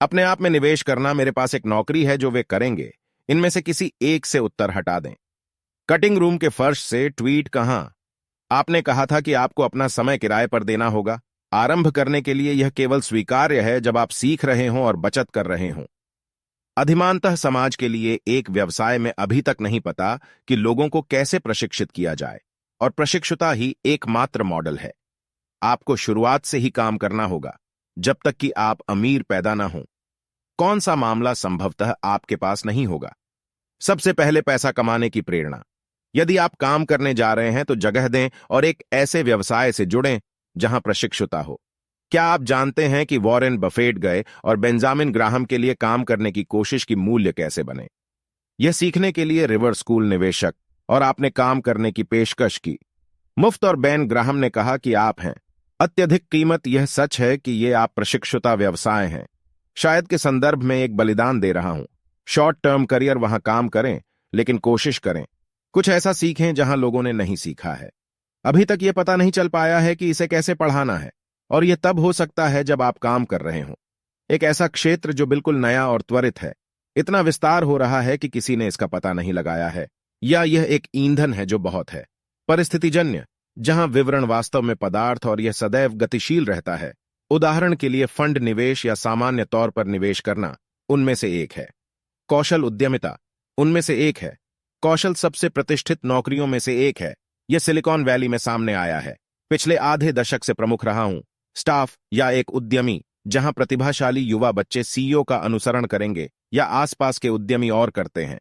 अपने आप में निवेश करना। मेरे पास एक नौकरी है जो वे करेंगे। इनमें से किसी एक से उत्तर हटा दें। कटिंग रूम के फर्श से ट्वीट कहां? आपने कहा था कि आपको अपना समय किराए पर देना होगा। आरंभ करने के लिए यह केवल स्वीकार्य है जब आप सीख रहे हों और बचत कर रहे हों। अधिमानतः समाज के लिए एक व्यवसाय में अभी तक नहीं पता कि लोगों को कैसे प्रशिक्षित किया जाए, और प्रशिक्षुता ही एकमात्र मॉडल है। आपको शुरुआत से ही काम करना होगा जब तक कि आप अमीर पैदा ना हो। कौन सा मामला संभवतः आपके पास नहीं होगा? सबसे पहले पैसा कमाने की प्रेरणा। यदि आप काम करने जा रहे हैं तो जगह दें और एक ऐसे व्यवसाय से जुड़ें जहां प्रशिक्षुता हो। क्या आप जानते हैं कि वॉरेन बफेट गए और बेंजामिन ग्राहम के लिए काम करने की कोशिश की मूल्य कैसे बने? यह सीखने के लिए रिवर स्कूल निवेशक और आपने काम करने की पेशकश की। मुफ्त और बेन ग्राहम ने कहा कि आप हैं अत्यधिक कीमत। यह सच है कि ये आप प्रशिक्षुता व्यवसाय हैं। शायद के संदर्भ में एक बलिदान दे रहा हूं। शॉर्ट टर्म करियर वहां काम करें, लेकिन कोशिश करें कुछ ऐसा सीखें जहां लोगों ने नहीं सीखा है। अभी तक यह पता नहीं चल पाया है कि इसे कैसे पढ़ाना है, और यह तब हो सकता है जब आप काम कर रहे हों। एक ऐसा क्षेत्र जो बिल्कुल नया और त्वरित है। इतना विस्तार हो रहा है कि किसी ने इसका पता नहीं लगाया है, या यह एक ईंधन है जो बहुत है। परिस्थितिजन्य, जहां विवरण वास्तव में पदार्थ और यह सदैव गतिशील रहता है। उदाहरण के लिए फंड निवेश या सामान्य तौर पर निवेश करना उनमें से एक है। कौशल उद्यमिता उनमें से एक है। कौशल सबसे प्रतिष्ठित नौकरियों में से एक है। यह सिलिकॉन वैली में सामने आया है। पिछले आधे दशक से प्रमुख रहा हूं। स्टाफ या एक उद्यमी, जहां प्रतिभाशाली युवा बच्चे सीईओ का अनुसरण करेंगे या आसपास के उद्यमी और करते हैं।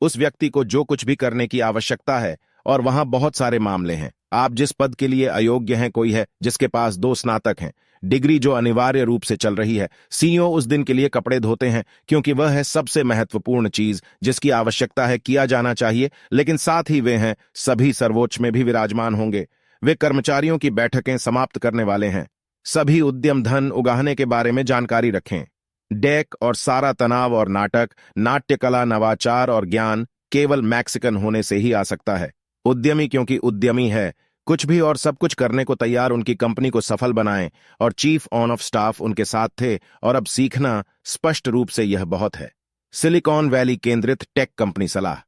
उस व्यक्ति को जो कुछ भी करने की आवश्यकता है, और वहां बहुत सारे मामले हैं। आप जिस पद के लिए अयोग्य हैं, कोई है जिसके पास 2 स्नातक हैं, डिग्री जो अनिवार्य रूप से चल रही है। सीईओ उस दिन के लिए कपड़े धोते हैं क्योंकि वह है सबसे महत्वपूर्ण चीज जिसकी आवश्यकता है, किया जाना चाहिए, लेकिन साथ ही वे हैं सभी सर्वोच्च में भी विराजमान होंगे। वे कर्मचारियों की बैठकें समाप्त करने वाले हैं। सभी उद्यम धन उगाहने के बारे में जानकारी रखें। डेक और सारा तनाव और नाटक, नाट्यकला, नवाचार और ज्ञान केवल मैक्सिकन होने से ही आ सकता है। उद्यमी क्योंकि उद्यमी है, कुछ भी और सब कुछ करने को तैयार उनकी कंपनी को सफल बनाएं, और चीफ ऑन ऑफ स्टाफ उनके साथ थे, और अब सीखना स्पष्ट रूप से यह बहुत है। सिलिकॉन वैली केंद्रित टेक कंपनी सलाह।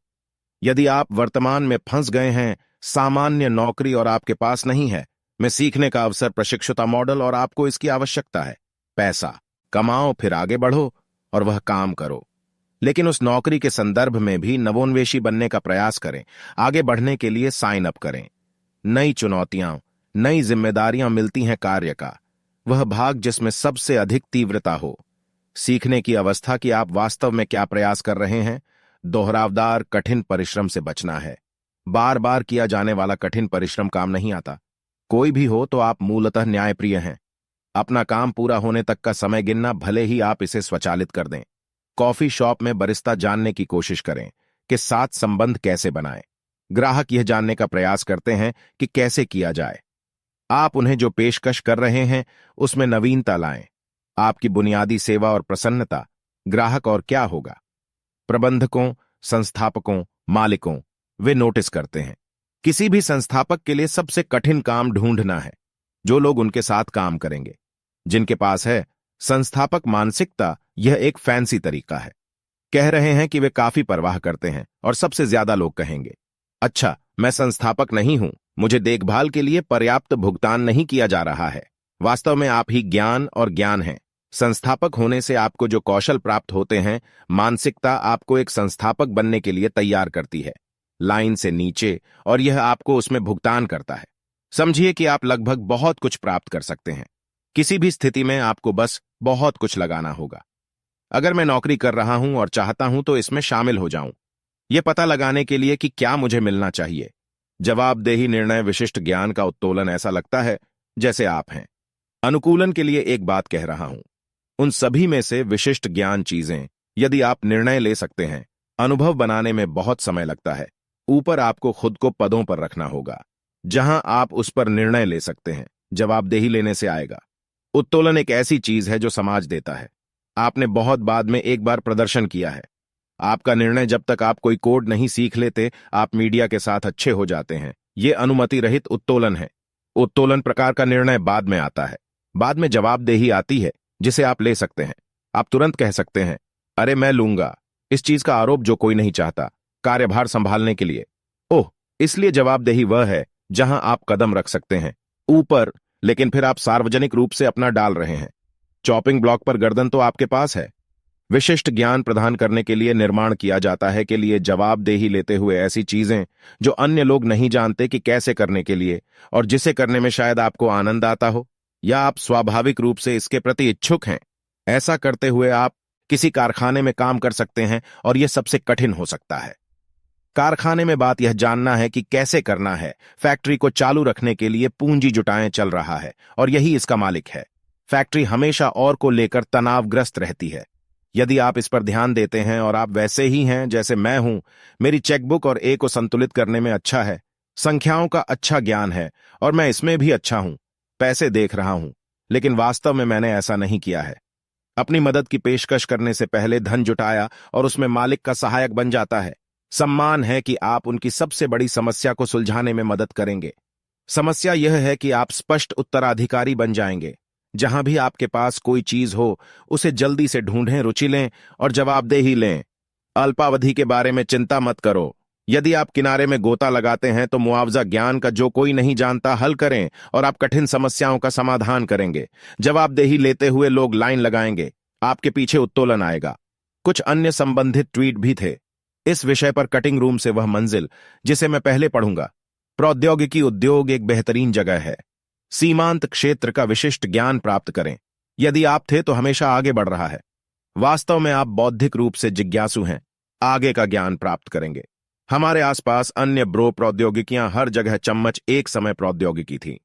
यदि आप वर्तमान में फंस गए हैं, सामान्य नौकरी और आपके पास नहीं है, में सीखने का अवसर, प्रशिक्षुता मॉडल, और आपको इसकी आवश्यकता है। पैसा कमाओ, फिर आगे बढ़ो और वह काम करो। लेकिन उस नौकरी के संदर्भ में भी नवोन्वेषी बनने का प्रयास करें। आगे बढ़ने के लिए साइन अप करें। नई चुनौतियां, नई जिम्मेदारियां मिलती हैं। कार्य का वह भाग जिसमें सबसे अधिक तीव्रता हो। सीखने की अवस्था कि आप वास्तव में क्या प्रयास कर रहे हैं। दोहरावदार कठिन परिश्रम से बचना है। बार बार किया जाने वाला कठिन परिश्रम काम नहीं आता। कोई भी हो तो आप मूलतः न्यायप्रिय हैं। अपना काम पूरा होने तक का समय गिनना, भले ही आप इसे स्वचालित कर दें। कॉफी शॉप में बरिस्ता जानने की कोशिश करें कि साथ संबंध कैसे बनाएं। ग्राहक यह जानने का प्रयास करते हैं कि कैसे किया जाए। आप उन्हें जो पेशकश कर रहे हैं उसमें नवीनता लाएं। आपकी बुनियादी सेवा और प्रसन्नता, ग्राहक और क्या होगा। प्रबंधकों, संस्थापकों, मालिकों, वे नोटिस करते हैं। किसी भी संस्थापक के लिए सबसे कठिन काम ढूंढना है। जो लोग उनके साथ काम करेंगे, जिनके पास है संस्थापक मानसिकता, यह एक फैंसी तरीका है। कह रहे हैं कि वे काफी परवाह करते हैं, और सबसे ज्यादा लोग कहेंगे, अच्छा, मैं संस्थापक नहीं हूं, मुझे देखभाल के लिए पर्याप्त भुगतान नहीं किया जा रहा है। वास्तव में आप ही ज्ञान और ज्ञान हैं। संस्थापक होने से आपको जो कौशल प्राप्त होते हैं, मानसिकता आपको एक संस्थापक बनने के लिए तैयार करती है, लाइन से नीचे, और यह आपको उसमें भुगतान करता है। समझिए कि आप लगभग बहुत कुछ प्राप्त कर सकते हैं। किसी भी स्थिति में आपको बस बहुत कुछ लगाना होगा। अगर मैं नौकरी कर रहा हूं और चाहता हूं तो इसमें शामिल हो जाऊं, यह पता लगाने के लिए कि क्या मुझे मिलना चाहिए। जवाबदेही, निर्णय, विशिष्ट ज्ञान का उत्तोलन, ऐसा लगता है जैसे आप हैं। अनुकूलन के लिए एक बात कह रहा हूं, उन सभी में से विशिष्ट ज्ञान चीजें, यदि आप निर्णय ले सकते हैं, अनुभव बनाने में बहुत समय लगता है। ऊपर आपको खुद को पदों पर रखना होगा जहां आप उस पर निर्णय ले सकते हैं। जवाबदेही लेने से आएगा। उत्तोलन एक ऐसी चीज है जो समाज देता है। आपने बहुत बाद में एक बार प्रदर्शन किया है। आपका निर्णय, जब तक आप कोई कोड नहीं सीख लेते, आप मीडिया के साथ अच्छे हो जाते हैं। यह अनुमति रहित उत्तोलन है। उत्तोलन प्रकार का निर्णय बाद में आता है। बाद में जवाबदेही आती है जिसे आप ले सकते हैं। आप तुरंत कह सकते हैं, अरे मैं लूंगा इस चीज का आरोप जो कोई नहीं चाहता, कार्यभार संभालने के लिए। ओह, इसलिए जवाबदेही वह है जहां आप कदम रख सकते हैं ऊपर, लेकिन फिर आप सार्वजनिक रूप से अपना डाल रहे हैं। चॉपिंग ब्लॉक पर गर्दन तो आपके पास है। विशिष्ट ज्ञान प्रदान करने के लिए निर्माण किया जाता है के लिए जवाबदेही लेते हुए ऐसी चीजें जो अन्य लोग नहीं जानते कि कैसे करने के लिए, और जिसे करने में शायद आपको आनंद आता हो या आप स्वाभाविक रूप से इसके प्रति इच्छुक हैं। ऐसा करते हुए आप किसी कारखाने में काम कर सकते हैं और यह सबसे कठिन हो सकता है। कारखाने में बात यह जानना है कि कैसे करना है। फैक्ट्री को चालू रखने के लिए पूंजी जुटाएं चल रहा है और यही इसका मालिक है। फैक्ट्री हमेशा और को लेकर तनावग्रस्त रहती है। यदि आप इस पर ध्यान देते हैं और आप वैसे ही हैं जैसे मैं हूं, मेरी चेकबुक और ए को संतुलित करने में अच्छा है, संख्याओं का अच्छा ज्ञान है और मैं इसमें भी अच्छा हूं, पैसे देख रहा हूं, लेकिन वास्तव में मैंने ऐसा नहीं किया है। अपनी मदद की पेशकश करने से पहले धन जुटाया और उसमें मालिक का सहायक बन जाता है। सम्मान है कि आप उनकी सबसे बड़ी समस्या को सुलझाने में मदद करेंगे। समस्या यह है कि आप स्पष्ट उत्तराधिकारी बन जाएंगे। जहां भी आपके पास कोई चीज हो उसे जल्दी से ढूंढें, रुचि लें और जवाबदेही लें। अल्पावधि के बारे में चिंता मत करो। यदि आप किनारे में गोता लगाते हैं तो मुआवजा ज्ञान का जो कोई नहीं जानता हल करें और आप कठिन समस्याओं का समाधान करेंगे। जवाबदेही लेते हुए लोग लाइन लगाएंगे, आपके पीछे उत्तोलन आएगा। कुछ अन्य संबंधित ट्वीट भी थे इस विषय पर। कटिंग रूम से वह मंजिल जिसे मैं पहले पढ़ूंगा। प्रौद्योगिकी उद्योग एक बेहतरीन जगह है। सीमांत क्षेत्र का विशिष्ट ज्ञान प्राप्त करें। यदि आप थे तो हमेशा आगे बढ़ रहा है। वास्तव में आप बौद्धिक रूप से जिज्ञासु हैं, आगे का ज्ञान प्राप्त करेंगे। हमारे आसपास अन्य ब्रो प्रौद्योगिकियां हर जगह चम्मच एक समय प्रौद्योगिकी थी।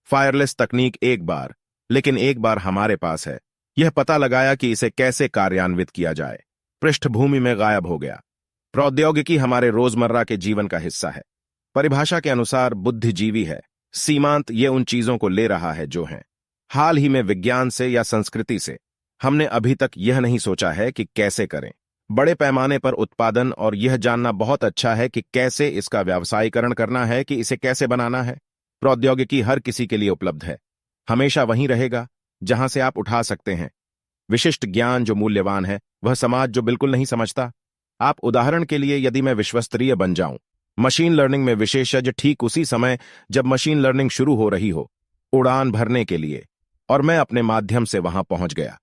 फायरलेस तकनीक एक बार, लेकिन एक बार हमारे पास है। यह पता लगाया कि इसे कैसे कार्यान्वित किया जाए, पृष्ठभूमि में गायब हो गया। प्रौद्योगिकी हमारे रोजमर्रा के जीवन का हिस्सा है। परिभाषा के अनुसार बुद्धिजीवी है। सीमांत ये उन चीजों को ले रहा है जो हैं। हाल ही में विज्ञान से या संस्कृति से हमने अभी तक यह नहीं सोचा है कि कैसे करें। बड़े पैमाने पर उत्पादन और यह जानना बहुत अच्छा है कि कैसे इसका व्यावसायीकरण करना है, कि इसे कैसे बनाना है। प्रौद्योगिकी हर किसी के लिए उपलब्ध है, हमेशा वहीं रहेगा जहां से आप उठा सकते हैं। विशिष्ट ज्ञान जो मूल्यवान है, वह समाज जो बिल्कुल नहीं समझता। आप उदाहरण के लिए, यदि मैं विश्वस्तरीय बन जाऊं, मशीन लर्निंग में विशेषज्ञ ठीक उसी समय जब मशीन लर्निंग शुरू हो रही हो, उड़ान भरने के लिए, और मैं अपने माध्यम से वहां पहुंच गया।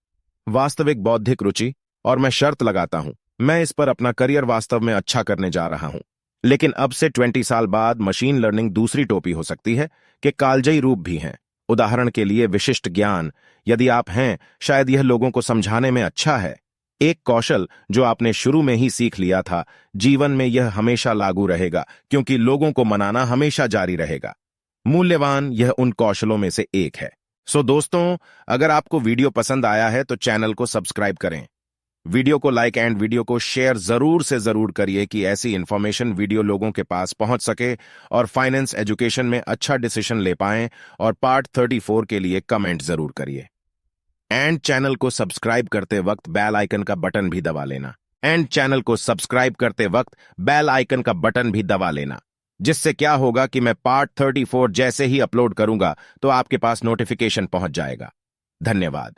वास्तविक बौद्धिक रुचि, और मैं शर्त लगाता हूं, मैं इस पर अपना करियर वास्तव में अच्छा करने जा रहा हूं। लेकिन अब से 20 साल बाद मशीन लर्निंग दूसरी टोपी हो सकती है कि कालजयी रूप भी हैं। उदाहरण के लिए विशिष्ट ज्ञान, यदि आप हैं, शायद यह लोगों को समझाने में अच्छा है। एक कौशल जो आपने शुरू में ही सीख लिया था, जीवन में यह हमेशा लागू रहेगा क्योंकि लोगों को मनाना हमेशा जारी रहेगा। मूल्यवान यह उन कौशलों में से एक है। सो दोस्तों, अगर आपको वीडियो पसंद आया है तो चैनल को सब्सक्राइब करें, वीडियो को लाइक एंड वीडियो को शेयर जरूर से जरूर करिए कि ऐसी इंफॉर्मेशन वीडियो लोगों के पास पहुंच सके और फाइनेंस एजुकेशन में अच्छा डिसीजन ले पाएं। और पार्ट 34 के लिए कमेंट जरूर करिए। एंड चैनल को सब्सक्राइब करते वक्त बेल आइकन का बटन भी दबा लेना। एंड चैनल को सब्सक्राइब करते वक्त बेल आइकन का बटन भी दबा लेना, जिससे क्या होगा कि मैं पार्ट 34 जैसे ही अपलोड करूंगा तो आपके पास नोटिफिकेशन पहुंच जाएगा। धन्यवाद।